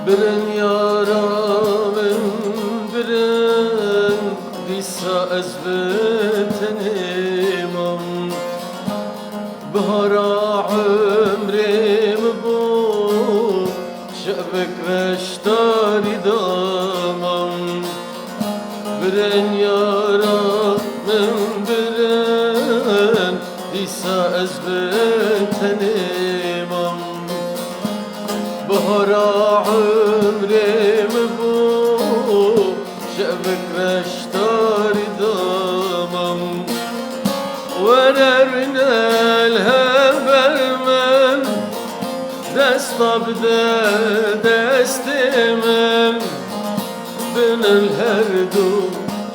برن یارم برن دیسا از بتنیمم بهارا عمریم بو شبک رشتاری دامم برن یارم برن دیسا از بتنیمم بهارا عمریم بو شبک رشتاری دامم وررنا الهبر من دست بده دستمم بن الهردو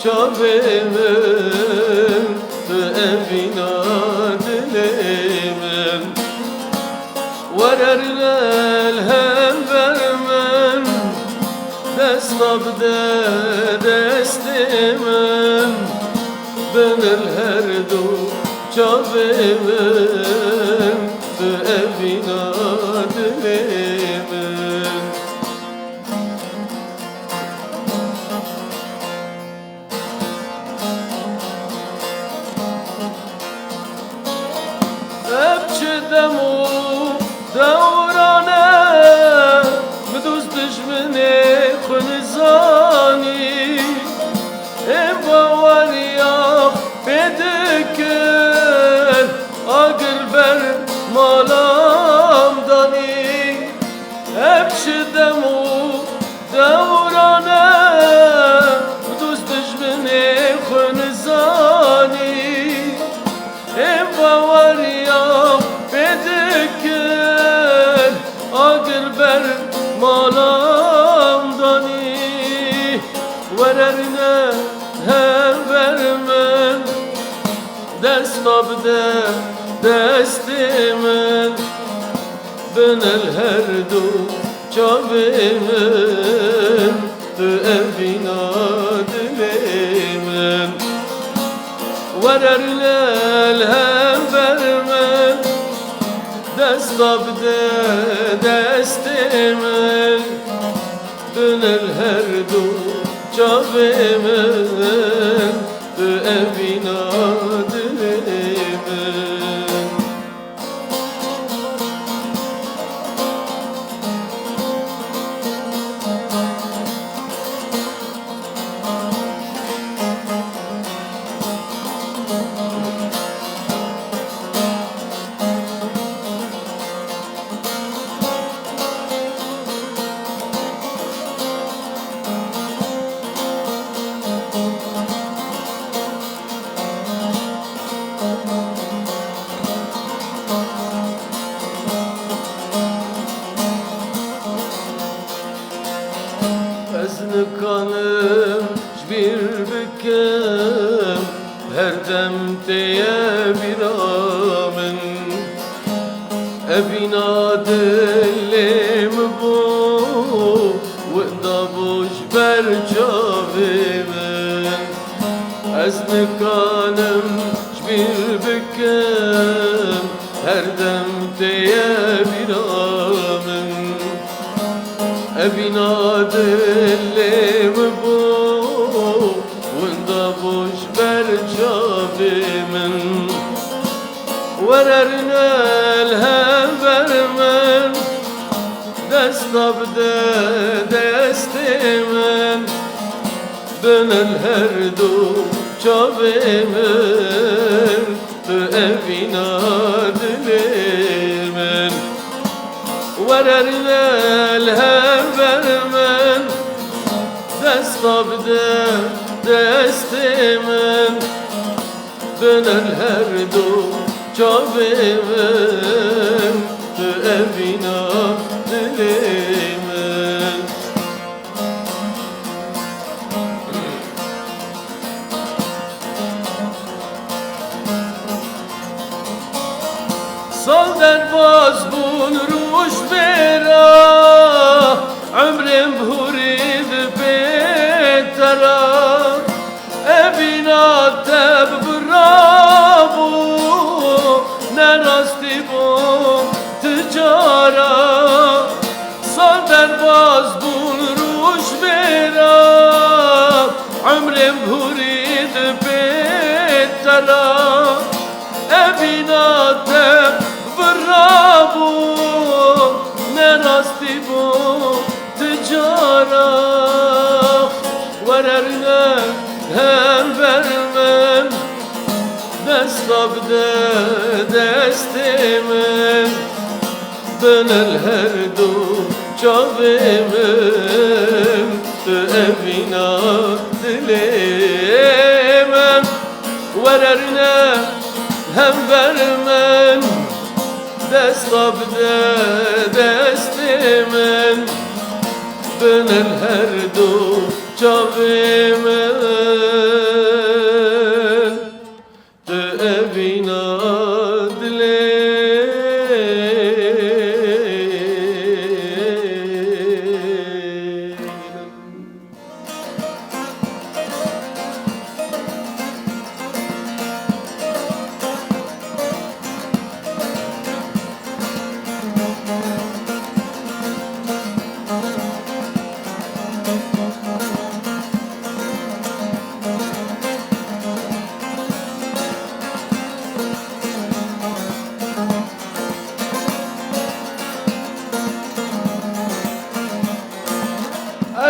çabemim ve evina dilimim وررنا الهبر من دست بده دستمم بن الهردو çabemim ve evina dilimim Ebçedemu devrane Müdüz düşmeni khunizani Eva variyah bedikir Agır ber malam dani Ebçedemu devrane Müdüz düşmeni khunizani Eva variyah bedikir Agır ber malam dani Vererine hem vermen Dest abde destimin Ben el herdu çabimin Tü evina dilimin Vererine hem vermen Dest abde destimin Ben el herdu çabimin Tü evina dilimin Ezn kanım bir bükem Her demteye bir amin Evina dilim bu Vıda boş ber çavimin Ezn kanım bir bükem Her demteye bir amin Evina dilim bu Vında boş ber çabimin Vererine elhem vermen Dest abde destimin Ben el herdu çabimin Tü evina dilimin Vererine elhem vermen Dest abde destimin Ben el herdu çabimin Tü evina dilimin Sal derbaz bun ruş bera Ömrüm hurid betara Evina teb brabu Nerasti bu tıcara Sal derbaz bu عمرم هوريد بيتلا ابيناته برابو نراستي بو تجارة وررنا هم برمن دستا بده دستمن بن الهردو جاومن تو ابینا دلیمن وررنا هم برمن دستا بده دستمن بن الهردو جاومن تو ابینا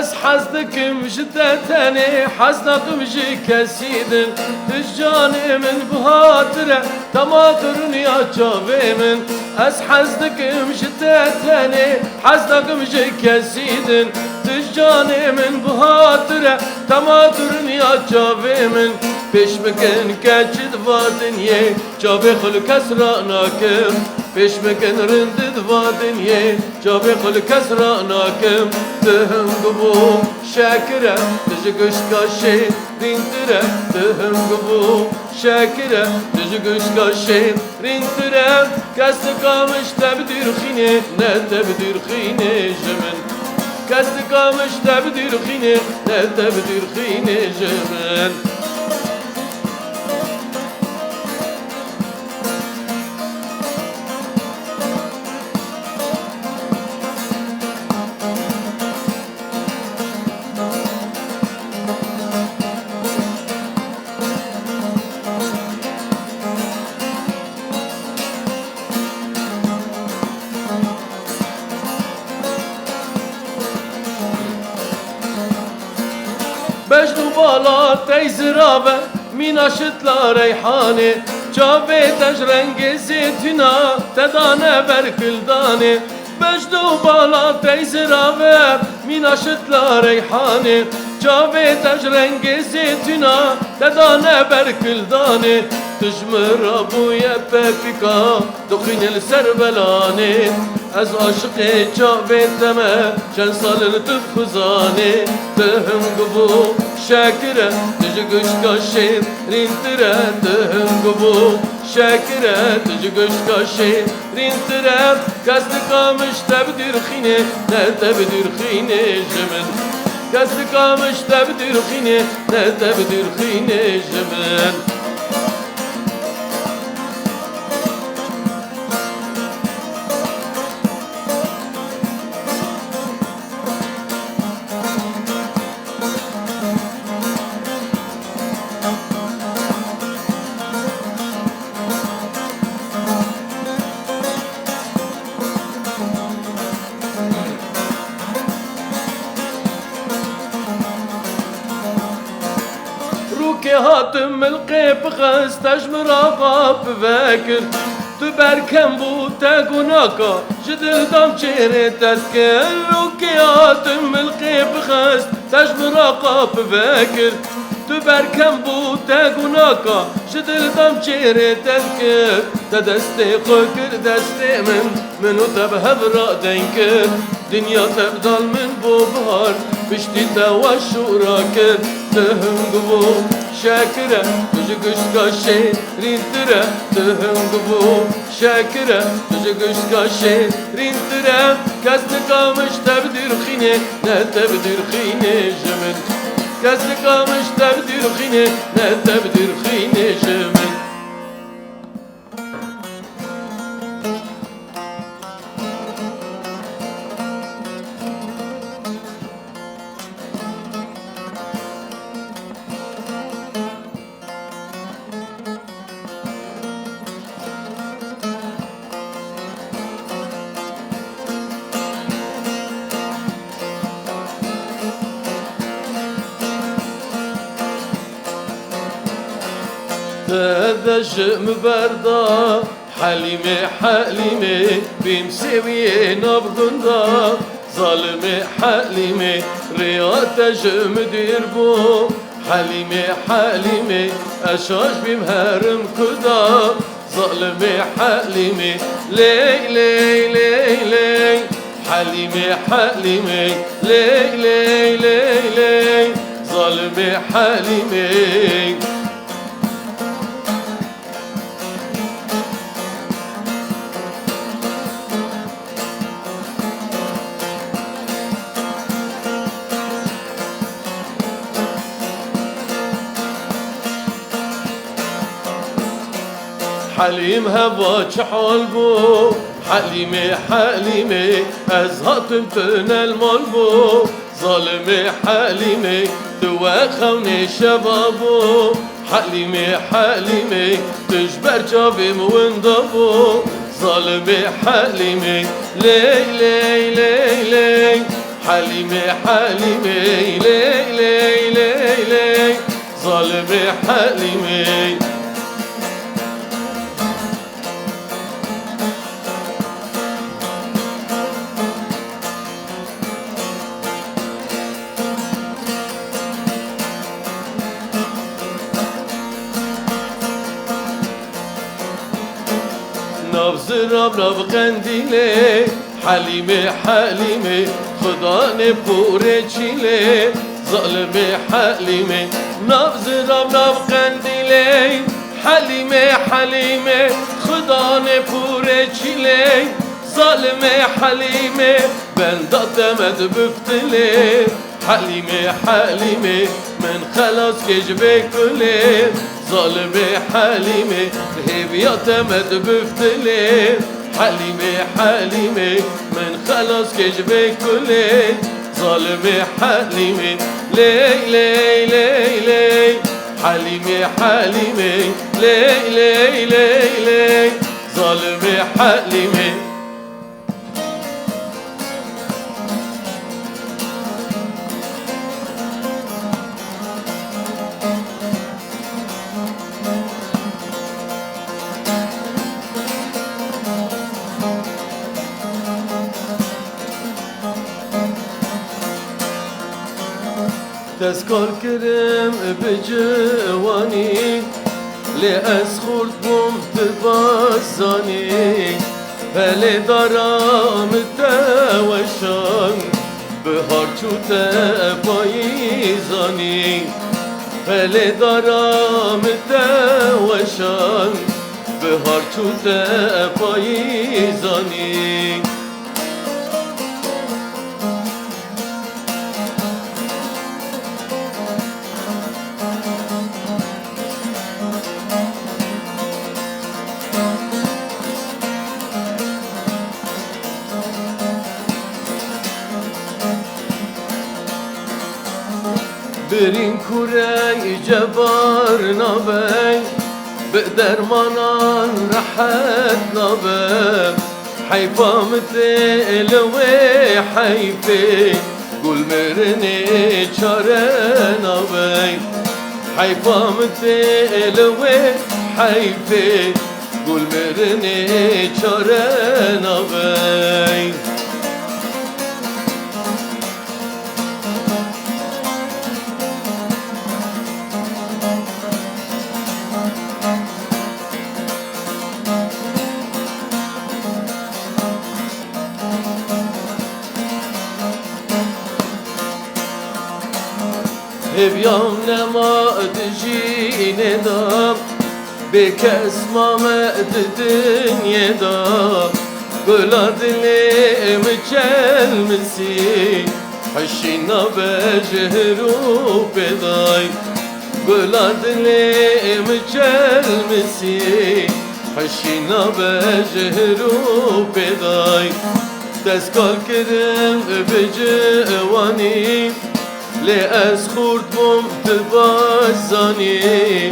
از حزدكم جدتني حزدكم جي كسيدن تجاني من بهاتره تماطرني يا جابي من از حزدكم جدتني حزدكم جي كسيدن تجاني من بهاتره تماطرني يا جابي من پیش بکن کچید وادنیه جابه خل کسراناکم پیش بکن رندد وادنیه جابه خل کسراناکم دهم گبو شاکره تج گشت کاشی رینتره دهم گبو شاکره تج گشت کاشی رینتره کست کامش تبدیر خینه نه تبدیر خینه جمن کست کامش تبدیر خینه نه تبدیر خینه جمن بجنو بالا تيزرابة مينا شتلا ريحاني جابي تجرنج زيتنا تدانا بركل داني بجنو بالا تيزرابة مينا شتلا ريحاني جابي تجرنج زيتنا تدانا بركل داني تجمر ابويا بابيكا دخين السربلاني از عاشقی جابه دمه چند سال لطف خزانه تهم گبو شاکره تج گشکاشه رینتره تهم گبو شاکره تج گشکاشه رینتره کست کامش تبدیر خینه نه تبدیر خینه جمن کست کامش تبدیر خینه نه تبدیر خینه جمن روكي هاتم القيب غز تجمر غاب فاكر تبركم بو تاقوناكا جدل دام شيري تذكر روكي هاتم القيب غز تجمر غاب فاكر تبركم بو تاقوناكا جدل دام شيري تذكر تدستي خوكر دستي منو تبهب رادينكر دنيا تبدال من بو بهار بشتي توا شوراكر تهم قبو شاكرة تجي قشقاشي رينترة تهم قبو شاكرة تجي قشقاشي رينترة كاسنكا مش تبدير خيني لا تبدير خيني جمل كاسنكا مش تبدير خيني لا تبدير خيني جمل تذشم بردا حليمة حليمة بمسوية نبضندا ظالمة حليمة رياض جم ديربو حليمة حليمة أشاش بمهرم كدا ظالمة حليمة لي لي لي لي حليمة حليمة لي لي لي لي ظالمة حليمة حليم هباش حلبو حليمة حليمة أزهط متنا الملبو ظالمة حليمة تواخوني شبابو حليمة حليمة تجبر جابم وندبو ظالمة حليمة لي لي لي لي حليمة حليمة لي لي لي لي ظالمة حليمة نبض رب قنديله حليمة حليمة خداني بوري تشيله ظالمة حليمة نبض رب قنديله حليمة حليمة خداني بوري تشيله ظالمة حليمة بندات مدبفتله حليمة حليمة من خلاص كجبك كله ظالمة حليمة هبيات مدبفتله حليمة حليمة من خلاص كجبك كله ظالمة حليمة لي لي لي لي حليمة حليمة لي لي لي لي ظالمة حليمة تذكر كرم بجواني لأسخر قمت بزاني هل درام توشان بهار چوت پاییزانی هل درام توشان بهار چوت پاییزانی برین کوره جبار نبی بدرمانان راحت نبی حیفا مثل و حیفه گل مرنه چاره نبی حیفا مثل و حیفه گل مرنه چاره نبی هبيام لما تجيني دام بكاس ما الدنيا دام بلاد اللي متشلمسي حشينا بجهرو بداي بلاد اللي متشلمسي حشينا بجهرو بداي تذكر كرم بجواني لأسخور بمت بزاني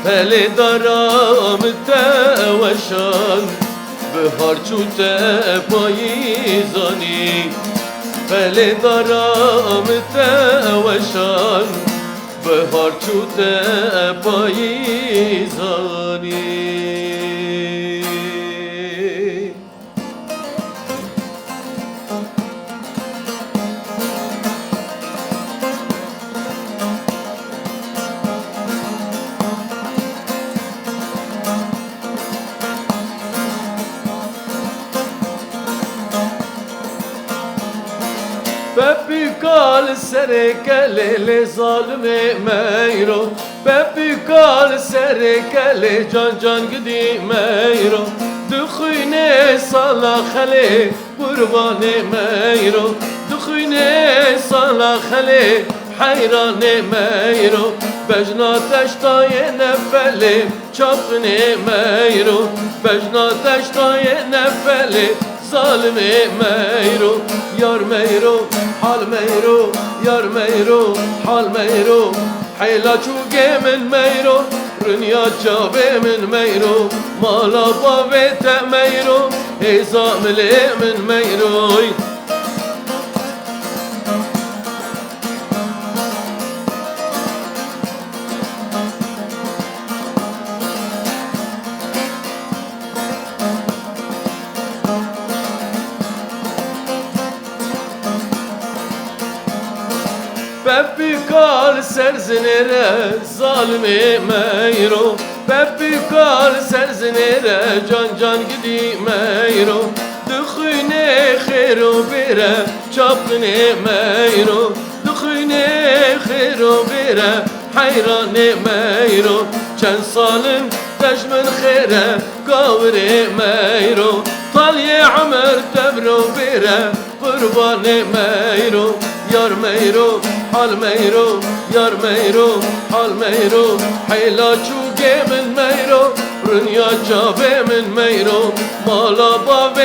هل درام توشان بهار چوت پاییزانی هل درام توشان بهار چوته پاییزانی بپیکال سر کل ظالم میرو بپیکال سر کل جان جان گدی میرو دخوینه سالا خلی قربان میرو دخوینه سالا خلی حیران میرو بجنا تشتای نفلی چاپنی میرو بجنا تشتای نفلی ظالم میرو یار میرو حال میرو یار میرو حال میرو حیلا چوگه من میرو رنیا جابه من میرو مالا باویت میرو ایزا ملی من میرو بپیکال سرزنیره ظالم میرو بپیکال سرزنیره جان جان گدی میرو دخوینه خیر و بیره چاپنی میرو دخوینه خیر و بیره حیران میرو چند سالم دشمن خیره قاوری میرو طالی عمر تبرو بیره قربان میرو یار میرو حال میرو یار میرو حال میرو حیلا چوگه من میرو رنیا جابه من میرو مالا باوی